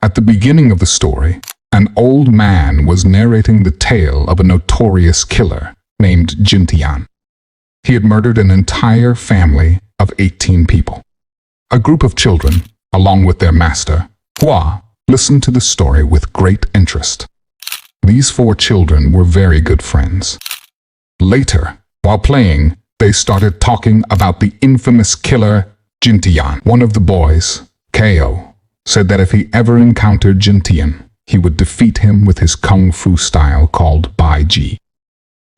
At the beginning of the story, an old man was narrating the tale of a notorious killer named Jintian. He had murdered an entire family of 18 people. A group of children, along with their master, Hua, listened to the story with great interest. These 4 children were very good friends. Later, while playing, they started talking about the infamous killer Jintian. One of the boys, Ko, said that if he ever encountered Jintian, he would defeat him with his kung fu style called Bai Ji.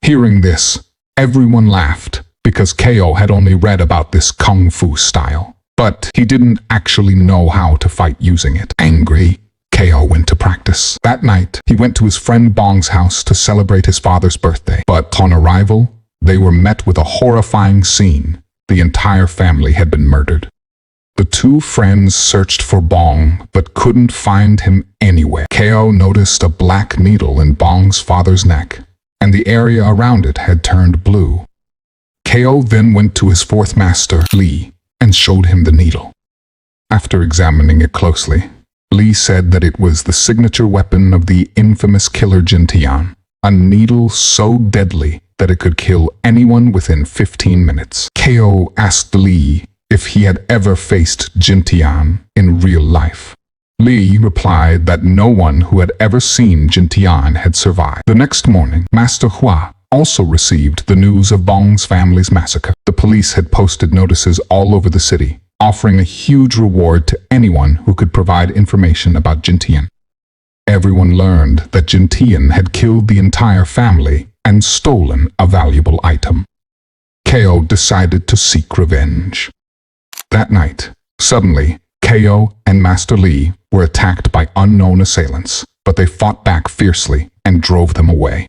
Hearing this, everyone laughed because Ko had only read about this kung fu style, but he didn't actually know how to fight using it. Angry, Ko went to practice. That night, he went to his friend Bong's house to celebrate his father's birthday. But on arrival, they were met with a horrifying scene. The entire family had been murdered. The 2 friends searched for Bong, but couldn't find him anywhere. Ko noticed a black needle in Bong's father's neck, and the area around it had turned blue. Ko then went to his 4th master, Lee, and showed him the needle. After examining it closely, Lee said that it was the signature weapon of the infamous killer Jintian, a needle so deadly that it could kill anyone within 15 minutes. Ko asked Lee if he had ever faced Jintian in real life. Lee replied that no one who had ever seen Jintian had survived. The next morning, Master Hua also received the news of Bong's family's massacre. The police had posted notices all over the city, offering a huge reward to anyone who could provide information about Jintian. Everyone learned that Jintian had killed the entire family and stolen a valuable item. Ko decided to seek revenge. That night, suddenly, Ko and Master Lee were attacked by unknown assailants, but they fought back fiercely and drove them away.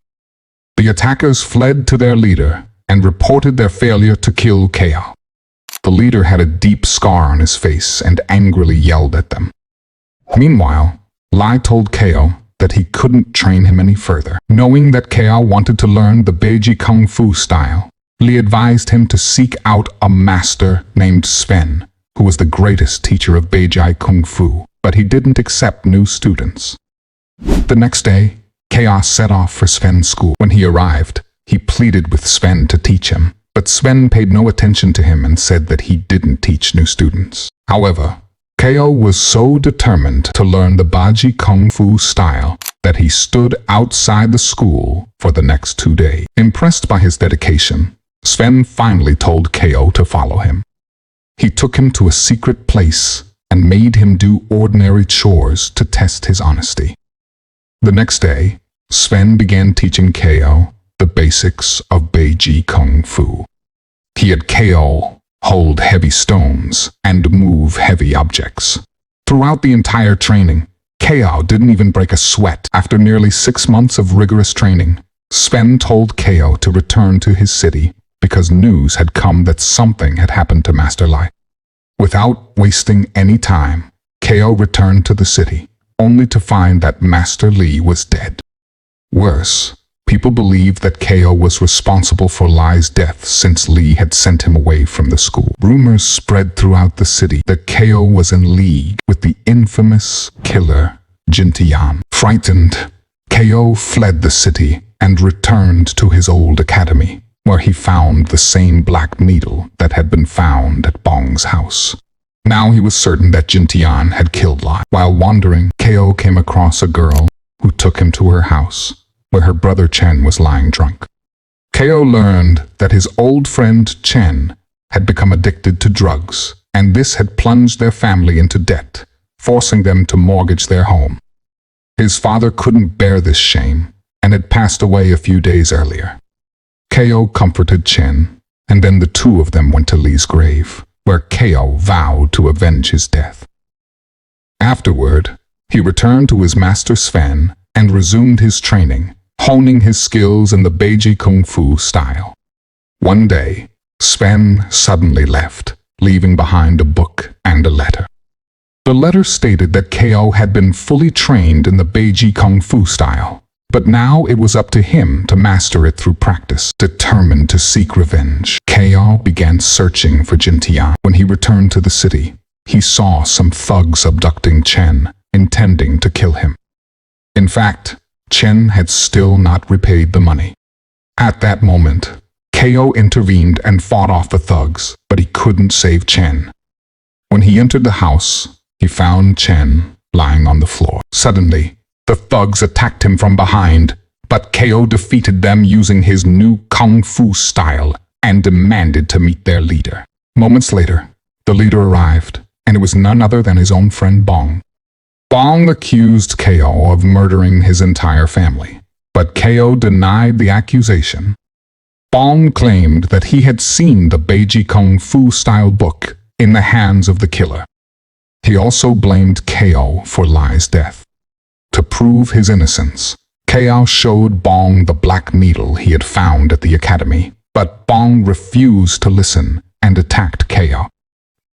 The attackers fled to their leader and reported their failure to kill Ko. The leader had a deep scar on his face and angrily yelled at them. Meanwhile, Lai told Ko that he couldn't train him any further. Knowing that Ko wanted to learn the Beiji Kung Fu style, Li advised him to seek out a master named Sven, who was the greatest teacher of Beiji Kung Fu, but he didn't accept new students. The next day, Chaos set off for Sven's school. When he arrived, he pleaded with Sven to teach him, but Sven paid no attention to him and said that he didn't teach new students. However, Ko was so determined to learn the Beiji Kung Fu style that he stood outside the school for the next 2 days. Impressed by his dedication, Sven finally told Ko to follow him. He took him to a secret place and made him do ordinary chores to test his honesty. The next day, Sven began teaching Ko the basics of Beiji Kung Fu. He had Ko hold heavy stones and move heavy objects. Throughout the entire training, Ko didn't even break a sweat. After nearly 6 months of rigorous training, Sven told Ko to return to his city because news had come that something had happened to Master Lai. Without wasting any time, Ko returned to the city, only to find that Master Li was dead. Worse, people believed that Ko was responsible for Lai's death since Li had sent him away from the school. Rumors spread throughout the city that Ko was in league with the infamous killer Jintian. Frightened, Ko fled the city and returned to his old academy, where he found the same black needle that had been found at Bong's house. Now he was certain that Jintian had killed Lai. While wandering, Ko came across a girl who took him to her house, where her brother Chen was lying drunk. Ko learned that his old friend Chen had become addicted to drugs, and this had plunged their family into debt, forcing them to mortgage their home. His father couldn't bear this shame, and had passed away a few days earlier. Ko comforted Chen, and then the 2 of them went to Li's grave, where Ko vowed to avenge his death. Afterward, he returned to his master Sven and resumed his training, honing his skills in the Beiji Kung Fu style. One day, Sven suddenly left, leaving behind a book and a letter. The letter stated that Ko had been fully trained in the Beiji Kung Fu style, but now it was up to him to master it through practice. Determined to seek revenge, Ko began searching for Jintian. When he returned to the city, he saw some thugs abducting Chen intending to kill him. In fact, Chen had still not repaid the money. At that moment, Ko intervened and fought off the thugs, but he couldn't save Chen. When he entered the house, he found Chen lying on the floor. Suddenly, the thugs attacked him from behind, but Ko defeated them using his new kung fu style and demanded to meet their leader. Moments later, the leader arrived, and it was none other than his own friend Bong. Bong accused Ko of murdering his entire family, but Ko denied the accusation. Bong claimed that he had seen the Beiji Kung Fu style book in the hands of the killer. He also blamed Ko for Lai's death. To prove his innocence, Ko showed Bong the black needle he had found at the academy, but Bong refused to listen and attacked Ko.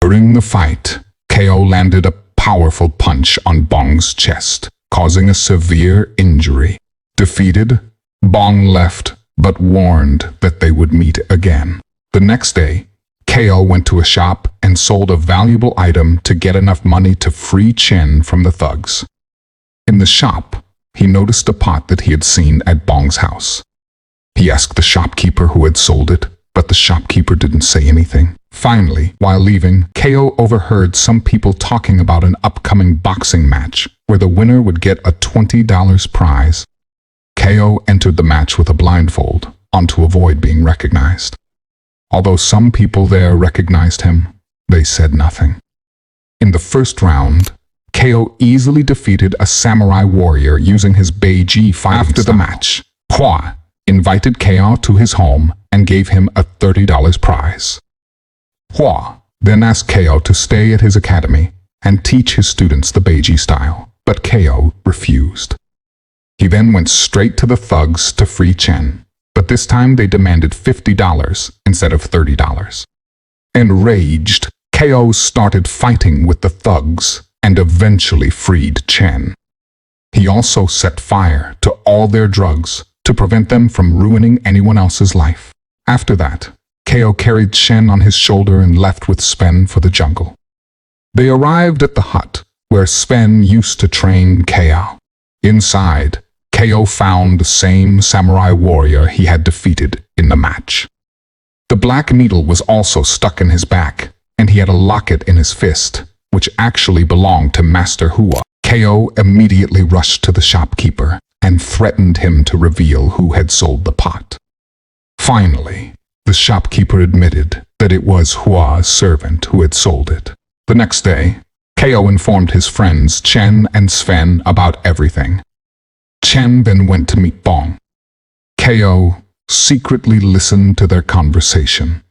During the fight, Ko landed a powerful punch on Bong's chest, causing a severe injury. Defeated, Bong left, but warned that they would meet again. The next day, Ko went to a shop and sold a valuable item to get enough money to free Chen from the thugs. In the shop, he noticed a pot that he had seen at Bong's house. He asked the shopkeeper who had sold it, but the shopkeeper didn't say anything. Finally, while leaving, Ko overheard some people talking about an upcoming boxing match where the winner would get a $20 prize. Ko entered the match with a blindfold on to avoid being recognized. Although some people there recognized him, they said nothing. In the first round, Ko easily defeated a samurai warrior using his Beiji fighting style. After the match, Hua invited Ko to his home and gave him a $30 prize. Hua then asked Ko to stay at his academy and teach his students the Beiji style, but Ko refused. He then went straight to the thugs to free Chen, but this time they demanded $50 instead of $30. Enraged, Ko started fighting with the thugs and eventually freed Chen. He also set fire to all their drugs to prevent them from ruining anyone else's life. After that, Ko carried Chen on his shoulder and left with Sven for the jungle. They arrived at the hut where Sven used to train Ko. Inside, Ko found the same samurai warrior he had defeated in the match. The black needle was also stuck in his back, and he had a locket in his fist, which actually belonged to Master Hua. Ko immediately rushed to the shopkeeper and threatened him to reveal who had sold the pot. Finally, the shopkeeper admitted that it was Hua's servant who had sold it. The next day, Ko informed his friends Chen and Sven about everything. Chen then went to meet Bong. Ko secretly listened to their conversation,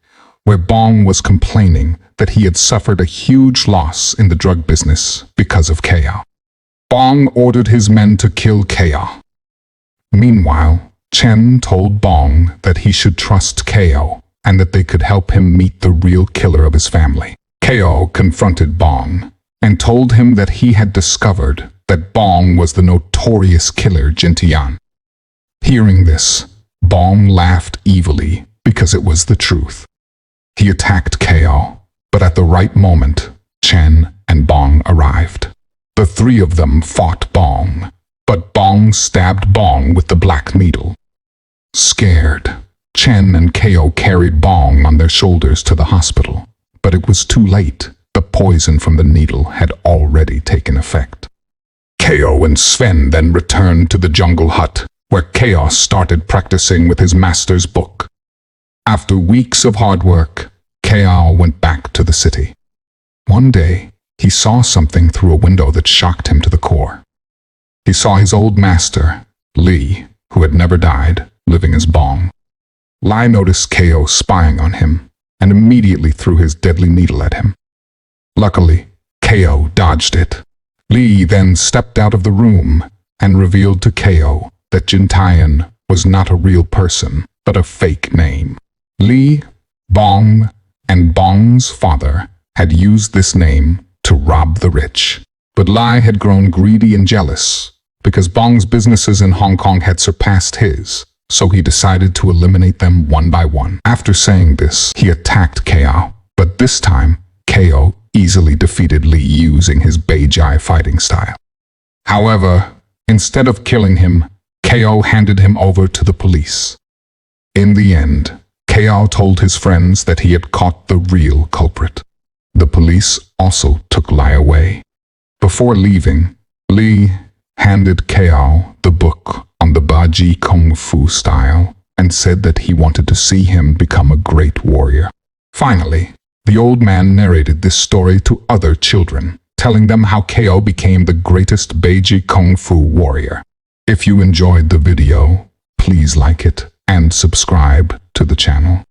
where Bong was complaining that he had suffered a huge loss in the drug business because of Ko. Bong ordered his men to kill Ko. Meanwhile, Chen told Bong that he should trust Ko and that they could help him meet the real killer of his family. Ko confronted Bong and told him that he had discovered that Bong was the notorious killer Jintian. Hearing this, Bong laughed evilly because it was the truth. He attacked Ko, but at the right moment, Chen and Bong arrived. The three of them fought Bong, but Bong stabbed Bong with the black needle. Scared, Chen and Ko carried Bong on their shoulders to the hospital, but it was too late. The poison from the needle had already taken effect. Ko and Sven then returned to the jungle hut, where Chaos started practicing with his master's book. After weeks of hard work, Ko went back to the city. One day, he saw something through a window that shocked him to the core. He saw his old master, Li, who had never died, living as Bong. Lai noticed Ko spying on him and immediately threw his deadly needle at him. Luckily, Ko dodged it. Li then stepped out of the room and revealed to Ko that Jintian was not a real person, but a fake name. Li, Bong, and Bong's father had used this name to rob the rich. But Lai had grown greedy and jealous because Bong's businesses in Hong Kong had surpassed his, so he decided to eliminate them one by one. After saying this, he attacked Ko, but this time, Ko easily defeated Li using his Beiji fighting style. However, instead of killing him, Ko handed him over to the police. In the end, Ko told his friends that he had caught the real culprit. The police also took Lai away. Before leaving, Lee handed Ko the book on the Baji Kung Fu style and said that he wanted to see him become a great warrior. Finally, the old man narrated this story to other children, telling them how Ko became the greatest Baji Kung Fu warrior. If you enjoyed the video, please like it and subscribe to the channel.